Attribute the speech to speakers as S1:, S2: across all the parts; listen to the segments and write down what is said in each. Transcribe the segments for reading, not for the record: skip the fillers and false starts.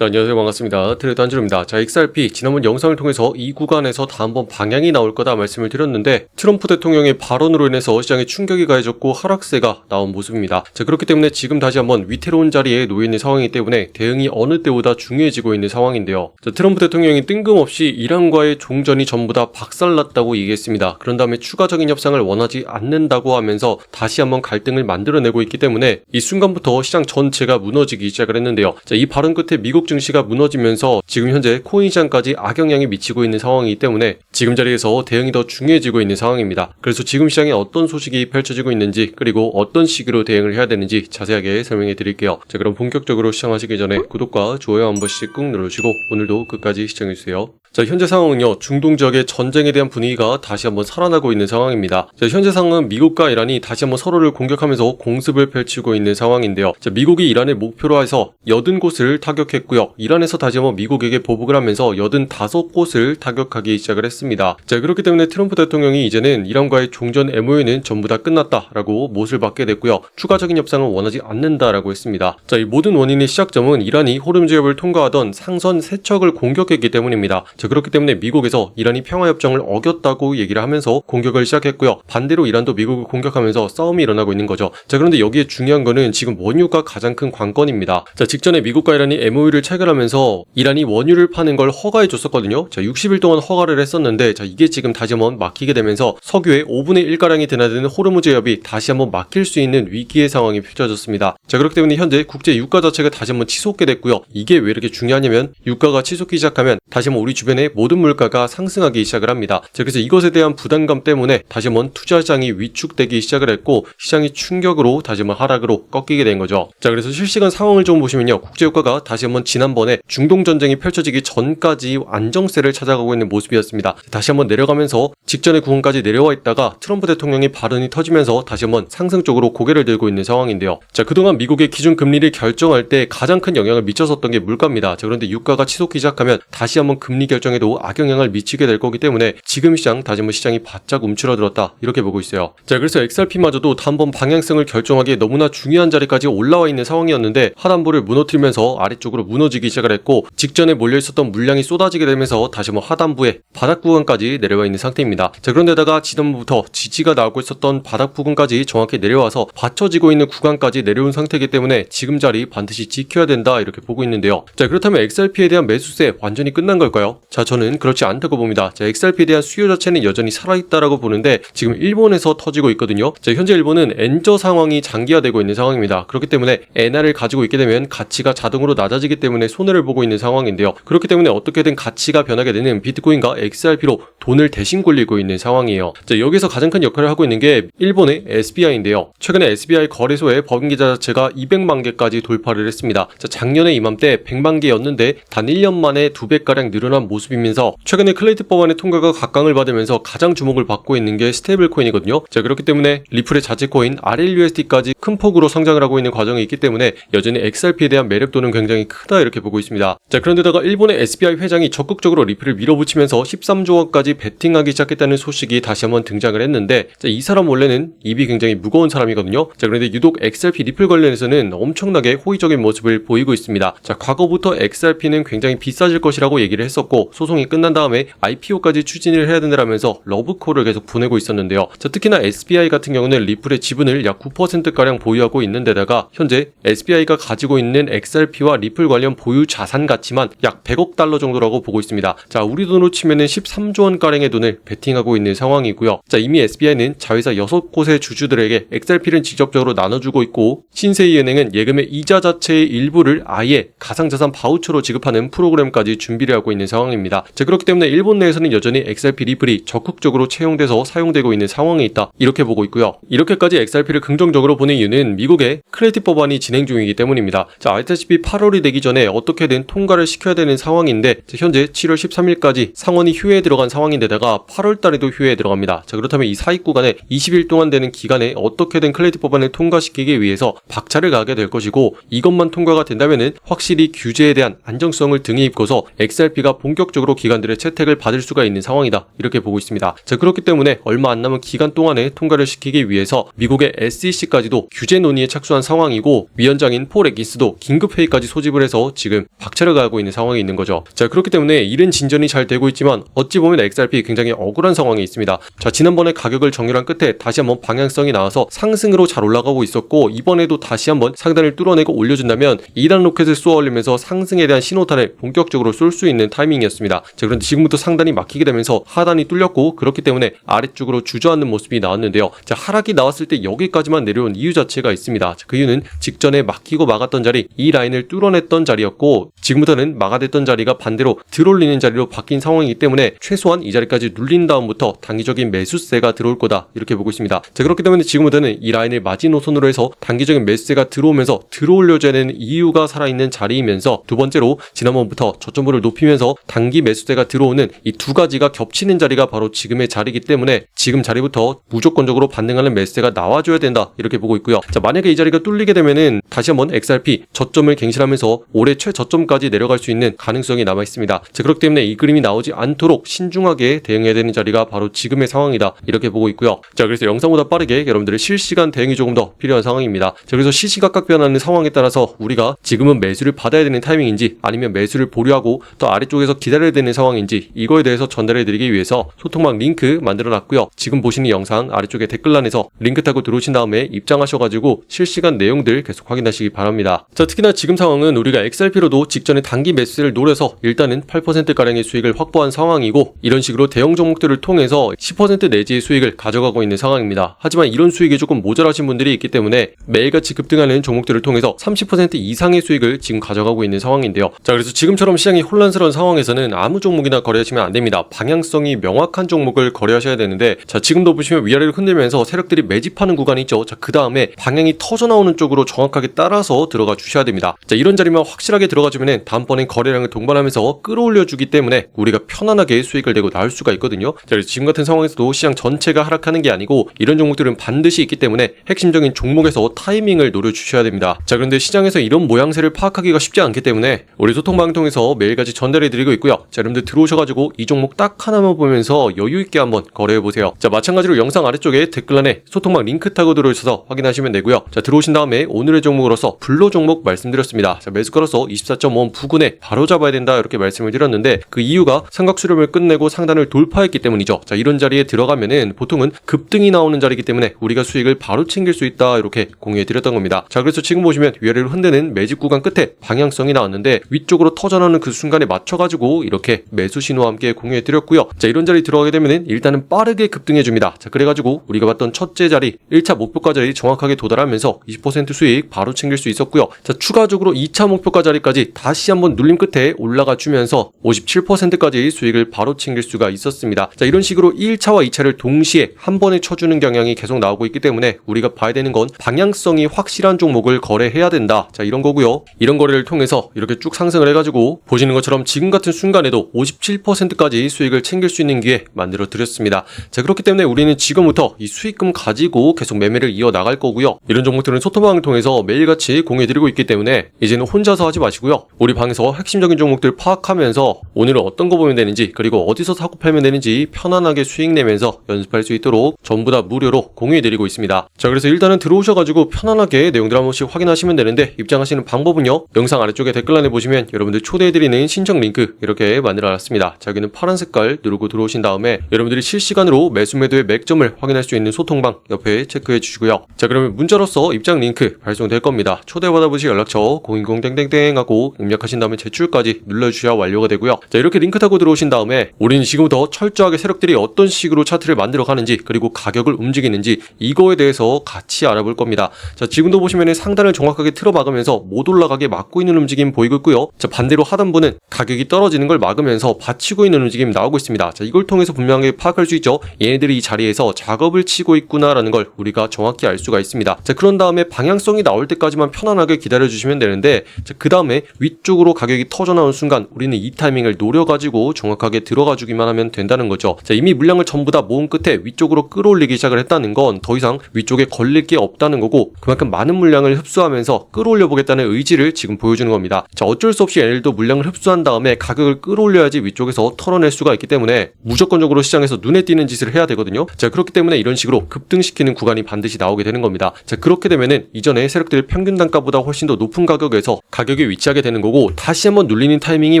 S1: 자, 안녕하세요. 반갑습니다. 트레이더 한준호입니다. 자, XRP 지난번 영상을 통해서 이 구간에서 다음번 방향이 나올 거다 말씀을 드렸는데 트럼프 대통령의 발언으로 인해서 시장에 충격이 가해졌고 하락세가 나온 모습입니다. 자, 그렇기 때문에 지금 다시 한번 위태로운 자리에 놓여 있는 상황이기 때문에 대응이 어느 때보다 중요해지고 있는 상황인데요. 자, 트럼프 대통령이 뜬금없이 이란과의 종전이 전부 다 박살났다고 얘기했습니다. 그런 다음에 추가적인 협상을 원하지 않는다고 하면서 다시 한번 갈등을 만들어내고 있기 때문에 이 순간부터 시장 전체가 무너지기 시작을 했는데요. 자, 이 발언 끝에 미국 증시가 무너지면서 지금 현재 코인 시장까지 악영향이 미치고 있는 상황이기 때문에 지금 자리에서 대응이 더 중요해지고 있는 상황입니다. 그래서 지금 시장에 어떤 소식이 펼쳐지고 있는지 그리고 어떤 식으로 대응을 해야 되는지 자세하게 설명해 드릴게요. 자, 그럼 본격적으로 시작하시기 전에 구독과 좋아요 한 번씩 꾹 눌러주시고 오늘도 끝까지 시청해 주세요. 자, 현재 상황은요, 중동 지역의 전쟁에 대한 분위기가 다시 한번 살아나고 있는 상황입니다. 자, 현재 상황은 미국과 이란이 다시 한번 서로를 공격하면서 공습을 펼치고 있는 상황인데요. 자, 미국이 이란을 목표로 해서 80곳을 타격했고요. 이란에서 다시 한번 미국에게 보복을 하면서 85곳을 타격하기 시작을 했습니다. 자, 그렇기 때문에 트럼프 대통령이 이제는 이란과의 종전 MOU는 전부 다 끝났다라고 못을 받게 됐고요. 추가적인 협상은 원하지 않는다라고 했습니다. 자, 이 모든 원인의 시작점은 이란이 호르무즈해협을 통과하던 상선 3척을 공격했기 때문입니다. 자, 그렇기 때문에 미국에서 이란이 평화협정을 어겼다고 얘기를 하면서 공격을 시작했고요. 반대로 이란도 미국을 공격하면서 싸움이 일어나고 있는 거죠. 자, 그런데 여기에 중요한 거는 지금 원유가 가장 큰 관건입니다. 자, 직전에 미국과 이란이 MOU를 체결하면서 이란이 원유를 파는 걸 허가해 줬었거든요. 자, 60일 동안 허가를 했었는데 자, 이게 지금 다시 한번 막히게 되면서 석유의 5분의 1가량이 드나드는 호르무즈해협이 다시 한번 막힐 수 있는 위기의 상황이 펼쳐졌습니다. 자, 그렇기 때문에 현재 국제 유가 자체가 다시 한번 치솟게 됐고요. 이게 왜 이렇게 중요하냐면 유가가 치솟기 시작하면 다시 한번 우리 주변의 모든 물가가 상승하기 시작을 합니다. 자, 그래서 이것에 대한 부담감 때문에 다시 한번 투자시장이 위축되기 시작을 했고 시장이 충격으로 다시 한번 하락으로 꺾이게 된 거죠. 자, 그래서 실시간 상황을 좀 보시면요, 국제유가가 다시 한번 지난번에 중동 전쟁이 펼쳐지기 전까지 안정세를 찾아가고 있는 모습이었습니다. 다시 한번 내려가면서 직전의 구간까지 내려와 있다가 트럼프 대통령의 발언이 터지면서 다시 한번 상승 쪽으로 고개를 들고 있는 상황인데요. 자, 그동안 미국의 기준 금리를 결정할 때 가장 큰 영향을 미쳤었던 게 물가입니다. 자, 그런데 유가가 치솟기 시작하면 다시 한번 금리 결정에도 악영향을 미치게 될 거기 때문에 지금 시장 다시 한번 시장이 바짝 움츠러들었다 이렇게 보고 있어요. 자, 그래서 XRP마저도 다음번 방향성을 결정하기에 너무나 중요한 자리까지 올라와 있는 상황이었는데 하단부를 무너뜨리면서 아래쪽으로 무너지기 시작을 했고 직전에 몰려있었던 물량이 쏟아지게 되면서 다시 한번 하단부에 바닥 구간까지 내려와 있는 상태입니다. 자, 그런데다가 지난번부터 지지가 나오고 있었던 바닥 부분까지 정확히 내려와서 받쳐지고 있는 구간까지 내려온 상태이기 때문에 지금 자리 반드시 지켜야 된다 이렇게 보고 있는데요. 자, 그렇다면 XRP에 대한 매수세 완전히 끝난 걸까요? 자, 저는 그렇지 않다고 봅니다. 자, XRP에 대한 수요 자체는 여전히 살아있다라고 보는데 지금 일본에서 터지고 있거든요. 자, 현재 일본은 엔저 상황이 장기화되고 있는 상황입니다. 그렇기 때문에 엔화를 가지고 있게 되면 가치가 자동으로 낮아지기 때문에 손해를 보고 있는 상황인데요. 그렇기 때문에 어떻게든 가치가 변하게 되는 비트코인과 XRP로 돈을 대신 굴리고 있는 상황이에요. 자, 여기서 가장 큰 역할을 하고 있는 게 일본의 SBI인데요. 최근에 SBI 거래소의 법인계좌 자체가 200만 개까지 돌파를 했습니다. 자, 작년에 이맘때 100만 개였는데 단 1년 만에 2배가량 늘어난 모습이면서 최근에 클레이트 법안의 통과가 각광을 받으면서 가장 주목을 받고 있는 게 스테이블 코인이거든요. 자, 그렇기 때문에 리플의 자체코인 RLUSD까지 큰 폭으로 성장을 하고 있는 과정이 있기 때문에 여전히 XRP에 대한 매력도는 굉장히 크다 이렇게 보고 있습니다. 자, 그런데다가 일본의 SBI 회장이 적극적으로 리플을 밀어붙이면서 13조 원까지 베팅하기 시작했다는 소식이 다시 한번 등장을 했는데 자, 이 사람 원래는 입이 굉장히 무거운 사람이거든요. 자, 그런데 유독 XRP 리플 관련해서는 엄청나게 호의적인 모습을 보이고 있습니다. 자, 과거부터 XRP는 굉장히 비싸질 것이라고 얘기를 했었고 소송이 끝난 다음에 IPO까지 추진을 해야 된다면서 러브콜을 계속 보내고 있었는데요. 자, 특히나 SBI 같은 경우는 리플의 지분을 약 9%가량 보유하고 있는 데다가 현재 SBI가 가지고 있는 XRP와 리플 관련 보유 자산 가치만 약 100억 달러 정도라고 보고 있습니다. 자, 우리 돈으로 치면은 13조 원가량의 돈을 베팅하고 있는 상황이고요. 자, 이미 SBI는 자회사 6곳의 주주들에게 XRP를 직접적으로 나눠주고 있고 신세이은행은 예금의 이자 자체의 일부를 아예 가상자산 바우처로 지급하는 프로그램까지 준비를 하고 있는 상황입니다. 자, 그렇기 때문에 일본 내에서는 여전히 XRP 리플이 적극적으로 채용돼서 사용되고 있는 상황에 있다 이렇게 보고 있고요. 이렇게까지 XRP를 긍정적으로 보는 이유는 미국의 클레이트 법안이 진행 중이기 때문입니다. 자, 알다시피 8월이 되기 전에 어떻게든 통과를 시켜야 되는 상황인데 자, 현재 7월 13일까지 상원이 휴회에 들어간 상황인데다가 8월 달에도 휴회에 들어갑니다. 자, 그렇다면 이 사이 구간에 20일 동안 되는 기간에 어떻게든 클레이트 법안을 통과시키기 위해서 박차를 가게 될 것이고 이것만 통과가 된다면은 확실히 규제에 대한 안정성을 등에 입고서 XRP가 본격적으로 본격적으로 기관들의 채택을 받을 수가 있는 상황이다 이렇게 보고 있습니다. 자, 그렇기 때문에 얼마 안 남은 기간 동안에 통과를 시키기 위해서 미국의 SEC까지도 규제 논의에 착수한 상황이고 위원장인 폴 애긴스도 긴급회의까지 소집을 해서 지금 박차를 가하고 있는 상황이 있는 거죠. 자, 그렇기 때문에 이른 진전이 잘 되고 있지만 어찌 보면 XRP 굉장히 억울한 상황이 있습니다. 자, 지난번에 가격을 정렬한 끝에 다시 한번 방향성이 나와서 상승으로 잘 올라가고 있었고 이번에도 다시 한번 상단을 뚫어내고 올려준다면 2단 로켓을 쏘아 올리면서 상승에 대한 신호탄을 본격적으로 쏠 수 있는 타이밍이었습니다. 자, 그런데 지금부터 상단이 막히게 되면서 하단이 뚫렸고 그렇기 때문에 아래쪽으로 주저앉는 모습이 나왔는데요. 자, 하락이 나왔을 때 여기까지만 내려온 이유 자체가 있습니다. 자, 그 이유는 직전에 막히고 막았던 자리, 이 라인을 뚫어냈던 자리였고 지금부터는 막아댔던 자리가 반대로 들어올리는 자리로 바뀐 상황이기 때문에 최소한 이 자리까지 눌린 다음부터 단기적인 매수세가 들어올 거다 이렇게 보고 있습니다. 자, 그렇기 때문에 지금부터는 이 라인을 마지노선으로 해서 단기적인 매수세가 들어오면서 들어올려줘야 되는 이유가 살아있는 자리이면서 두 번째로 지난번부터 저점부를 높이면서 단기 매수세가 들어오는 이 두 가지가 겹치는 자리가 바로 지금의 자리이기 때문에 지금 자리부터 무조건적으로 반등하는 매수세가 나와줘야 된다 이렇게 보고 있고요. 자, 만약에 이 자리가 뚫리게 되면은 다시 한번 XRP 저점을 갱신하면서 올해 최저점까지 내려갈 수 있는 가능성이 남아 있습니다. 자, 그렇기 때문에 이 그림이 나오지 않도록 신중하게 대응해야 되는 자리가 바로 지금의 상황이다 이렇게 보고 있고요. 자, 그래서 영상보다 빠르게 여러분들의 실시간 대응이 조금 더 필요한 상황입니다. 자, 그래서 시시각각 변하는 상황에 따라서 우리가 지금은 매수를 받아야 되는 타이밍인지 아니면 매수를 보류하고 또 아래쪽에서 기다려야 되는 상황인지 이거에 대해서 전달해 드리기 위해서 소통방 링크 만들어 놨고요. 지금 보시는 영상 아래쪽에 댓글란에서 링크 타고 들어오신 다음에 입장하셔가지고 실시간 내용들 계속 확인하시기 바랍니다. 자, 특히나 지금 상황은 우리가 XRP로도 직전에 단기 매수를 노려서 일단은 8%가량의 수익을 확보한 상황이고 이런 식으로 대형 종목들을 통해서 10% 내지의 수익을 가져가고 있는 상황입니다. 하지만 이런 수익이 조금 모자라신 분들이 있기 때문에 매일같이 급등하는 종목들을 통해서 30% 이상의 수익을 지금 가져가고 있는 상황인데요. 자, 그래서 지금처럼 시장이 혼란스러운 상황에서는 아무 종목이나 거래하시면 안 됩니다. 방향성이 명확한 종목을 거래하셔야 되는데 자, 지금도 보시면 위아래를 흔들면서 세력들이 매집하는 구간이 있죠. 자, 그 다음에 방향이 터져 나오는 쪽으로 정확하게 따라서 들어가 주셔야 됩니다. 자, 이런 자리만 확실하게 들어가 주면은 다음번엔 거래량을 동반하면서 끌어올려 주기 때문에 우리가 편안하게 수익을 내고 나올 수가 있거든요. 자, 그래서 지금 같은 상황에서도 시장 전체가 하락하는 게 아니고 이런 종목들은 반드시 있기 때문에 핵심적인 종목에서 타이밍을 노려 주셔야 됩니다. 자, 그런데 시장에서 이런 모양새를 파악하기가 쉽지 않기 때문에 우리 소통방 통해서 매일같이 전달해 드리고 있고요. 자, 여러분들 들어오셔가지고 이 종목 딱 하나만 보면서 여유있게 한번 거래해 보세요. 자, 마찬가지로 영상 아래쪽에 댓글란에 소통방 링크 타고 들어오셔서 확인하시면 되고요. 자, 들어오신 다음에 오늘의 종목으로서 불로 종목 말씀드렸습니다. 자, 매수가로서 24.5원 부근에 바로 잡아야 된다 이렇게 말씀을 드렸는데 그 이유가 삼각 수렴을 끝내고 상단을 돌파했기 때문이죠. 자, 이런 자리에 들어가면은 보통은 급등이 나오는 자리이기 때문에 우리가 수익을 바로 챙길 수 있다 이렇게 공유해 드렸던 겁니다. 자, 그래서 지금 보시면 위아래로 흔드는 매집 구간 끝에 방향성이 나왔는데 위쪽으로 터져나오는 그 순간에 맞춰가지고 이렇게 매수 신호와 함께 공유해 드렸고요. 자, 이런 자리 들어가게 되면은 일단은 빠르게 급등해 줍니다. 자, 그래가지고 우리가 봤던 첫째 자리 1차 목표가 자리 정확하게 도달하면서 20% 수익 바로 챙길 수 있었고요. 자, 추가적으로 2차 목표가 자리까지 다시 한번 눌림 끝에 올라가 주면서 57%까지 수익을 바로 챙길 수가 있었습니다. 자, 이런 식으로 1차와 2차를 동시에 한 번에 쳐주는 경향이 계속 나오고 있기 때문에 우리가 봐야 되는 건 방향성이 확실한 종목을 거래해야 된다. 자, 이런 거고요. 이런 거래를 통해서 이렇게 쭉 상승을 해가지고 보시는 것처럼 지금 같은 순간에도 57%까지 수익을 챙길 수 있는 기회 만들어 드렸습니다. 자, 그렇기 때문에 우리는 지금부터 이 수익금 가지고 계속 매매를 이어 나갈 거고요. 이런 종목들은 소통방을 통해서 매일같이 공유해드리고 있기 때문에 이제는 혼자서 하지 마시고요. 우리 방에서 핵심적인 종목들 파악하면서 오늘은 어떤 거 보면 되는지 그리고 어디서 사고 팔면 되는지 편안하게 수익 내면서 연습할 수 있도록 전부 다 무료로 공유해드리고 있습니다. 자, 그래서 일단은 들어오셔가지고 편안하게 내용들 한 번씩 확인하시면 되는데 입장하시는 방법은요. 영상 아래쪽에 댓글란에 보시면 여러분들 초대해드리는 신청 링크 이렇게 만들어놨습니다. 자, 여기는 파란 색깔 누르고 들어오신 다음에 여러분들이 실시간으로 매수 매도의 맥점을 확인할 수 있는 소통방 옆에 체크해 주시고요. 자, 그러면 문자로서 입장 링크 발송될 겁니다. 초대받아보실 연락처 010땡땡땡 하고 입력하신 다음에 제출까지 눌러주셔야 완료가 되고요. 자, 이렇게 링크 타고 들어오신 다음에 우리는 지금부터 철저하게 세력들이 어떤 식으로 차트를 만들어 가는지 그리고 가격을 움직이는지 이거에 대해서 같이 알아볼 겁니다. 자, 지금도 보시면 상단을 정확하게 틀어 막으면서 못 올라가게 막고 있는 움직임 보이고 있고요. 자, 반대로 하단부는 가격이 떨어지는 걸 막으면서 받치고 있는 움직임이 나오고 있습니다. 자, 이걸 통해서 분명하게 파악할 수 있죠. 얘네들이 이 자리에서 작업을 치고 있구나라는 걸 우리가 정확히 알 수가 있습니다. 자, 그런 다음에 방향성이 나올 때까지만 편안하게 기다려 주시면 되는데 자, 그 다음에 위쪽으로 가격이 터져 나온 순간 우리는 이 타이밍을 노려가지고 정확하게 들어가 주기만 하면 된다는 거죠. 자, 이미 물량을 전부 다 모은 끝에 위쪽으로 끌어올리기 시작을 했다는 건 더 이상 위쪽에 걸릴 게 없다는 거고 그만큼 많은 물량을 흡수하면서 끌어올려 보겠다는 의지를 지금 보여주는 겁니다. 자, 어쩔 수 없이 얘네들도 물량을 흡수한 다음에 가격을 가격을 끌어올려야지 위쪽에서 털어낼 수가 있기 때문에 무조건적으로 시장에서 눈에 띄는 짓을 해야 되거든요. 자, 그렇기 때문에 이런 식으로 급등시키는 구간이 반드시 나오게 되는 겁니다. 자, 그렇게 되면은 이전에 세력들 평균 단가보다 훨씬 더 높은 가격에서 가격이 위치하게 되는 거고, 다시 한번 눌리는 타이밍이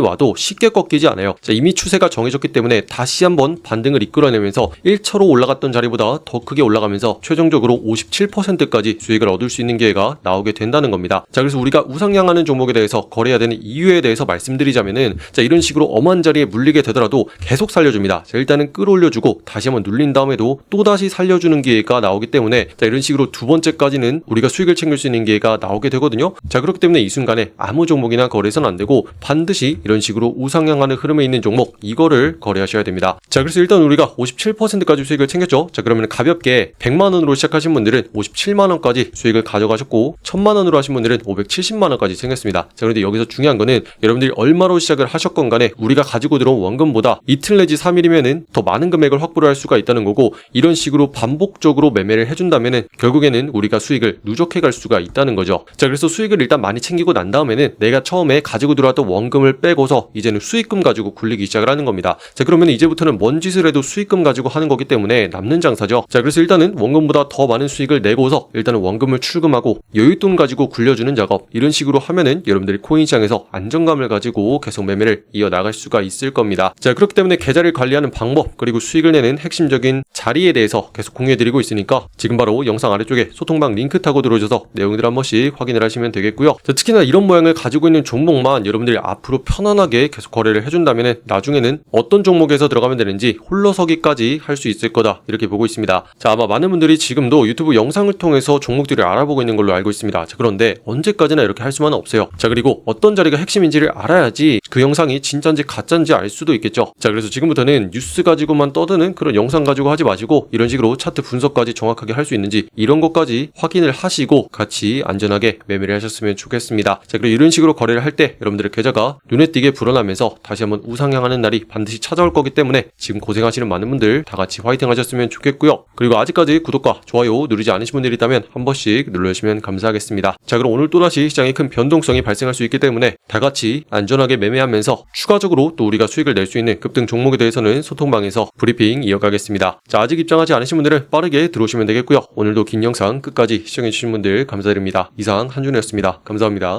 S1: 와도 쉽게 꺾이지 않아요. 자, 이미 추세가 정해졌기 때문에 다시 한번 반등을 이끌어내면서 1차로 올라갔던 자리보다 더 크게 올라가면서 최종적으로 57%까지 수익을 얻을 수 있는 기회가 나오게 된다는 겁니다. 자, 그래서 우리가 우상향하는 종목에 대해서 거래해야 되는 이유에 대해서 말씀드리자면은, 자, 이런 식으로 엄한 자리에 물리게 되더라도 계속 살려줍니다. 자, 일단은 끌어올려주고 다시 한번 눌린 다음에도 또다시 살려주는 기회가 나오기 때문에, 자, 이런 식으로 두 번째까지는 우리가 수익을 챙길 수 있는 기회가 나오게 되거든요. 자, 그렇기 때문에 이 순간에 아무 종목이나 거래해서는 안 되고 반드시 이런 식으로 우상향하는 흐름에 있는 종목, 이거를 거래하셔야 됩니다. 자, 그래서 일단 우리가 57%까지 수익을 챙겼죠. 자, 그러면 가볍게 100만원으로 시작하신 분들은 57만원까지 수익을 가져가셨고, 1000만원으로 하신 분들은 570만원까지 챙겼습니다. 자, 그런데 여기서 중요한 거는 여러분들이 얼마로 시작을 하셨건 간에 우리가 가지고 들어온 원금보다 이틀 내지 3일이면은 더 많은 금액을 확보를 할 수가 있다는 거고, 이런 식으로 반복적으로 매매를 해준다면은 결국에는 우리가 수익을 누적해 갈 수가 있다는 거죠. 자, 그래서 수익을 일단 많이 챙기고 난 다음에는 내가 처음에 가지고 들어왔던 원금을 빼고서 이제는 수익금 가지고 굴리기 시작을 하는 겁니다. 자, 그러면 이제부터는 뭔 짓을 해도 수익금 가지고 하는 거기 때문에 남는 장사죠. 자, 그래서 일단은 원금보다 더 많은 수익을 내고서 일단은 원금을 출금하고 여윳돈 가지고 굴려주는 작업, 이런 식으로 하면은 여러분들이 코인 시장에서 안정감을 가지고 계속 매매를 이어나갈 수가 있을 겁니다. 자, 그렇기 때문에 계좌를 관리하는 방법, 그리고 수익을 내는 핵심적인 자리에 대해서 계속 공유해드리고 있으니까 지금 바로 영상 아래쪽에 소통방 링크 타고 들어오셔서 내용들 한 번씩 확인을 하시면 되겠고요. 자, 특히나 이런 모양을 가지고 있는 종목만 여러분들이 앞으로 편안하게 계속 거래를 해준다면 나중에는 어떤 종목에서 들어가면 되는지 홀로서기까지 할 수 있을 거다, 이렇게 보고 있습니다. 자, 아마 많은 분들이 지금도 유튜브 영상을 통해서 종목들을 알아보고 있는 걸로 알고 있습니다. 자, 그런데 언제까지나 이렇게 할 수만은 없어요. 자, 그리고 어떤 자리가 핵심인지를 알아야지 그 영상이 진짜인지 가짜인지 알 수도 있겠죠. 자, 그래서 지금부터는 뉴스 가지고만 떠드는 그런 영상 가지고 하지 마시고 이런 식으로 차트 분석까지 정확하게 할 수 있는지 이런 것까지 확인을 하시고 같이 안전하게 매매를 하셨으면 좋겠습니다. 자, 그리고 이런 식으로 거래를 할 때 여러분들의 계좌가 눈에 띄게 불어나면서 다시 한번 우상향하는 날이 반드시 찾아올 거기 때문에 지금 고생하시는 많은 분들 다 같이 화이팅 하셨으면 좋겠고요. 그리고 아직까지 구독과 좋아요 누르지 않으신 분들이 있다면 한 번씩 눌러주시면 감사하겠습니다. 자, 그럼 오늘 또다시 시장에 큰 변동성이 발생할 수 있기 때문에 다 같이 안전하게 매매하면서 추가적으로 또 우리가 수익을 낼 수 있는 급등 종목에 대해서는 소통방에서 브리핑 이어가겠습니다. 자, 아직 입장하지 않으신 분들은 빠르게 들어오시면 되겠고요. 오늘도 긴 영상 끝까지 시청해주신 분들 감사드립니다. 이상 한준호였습니다. 감사합니다.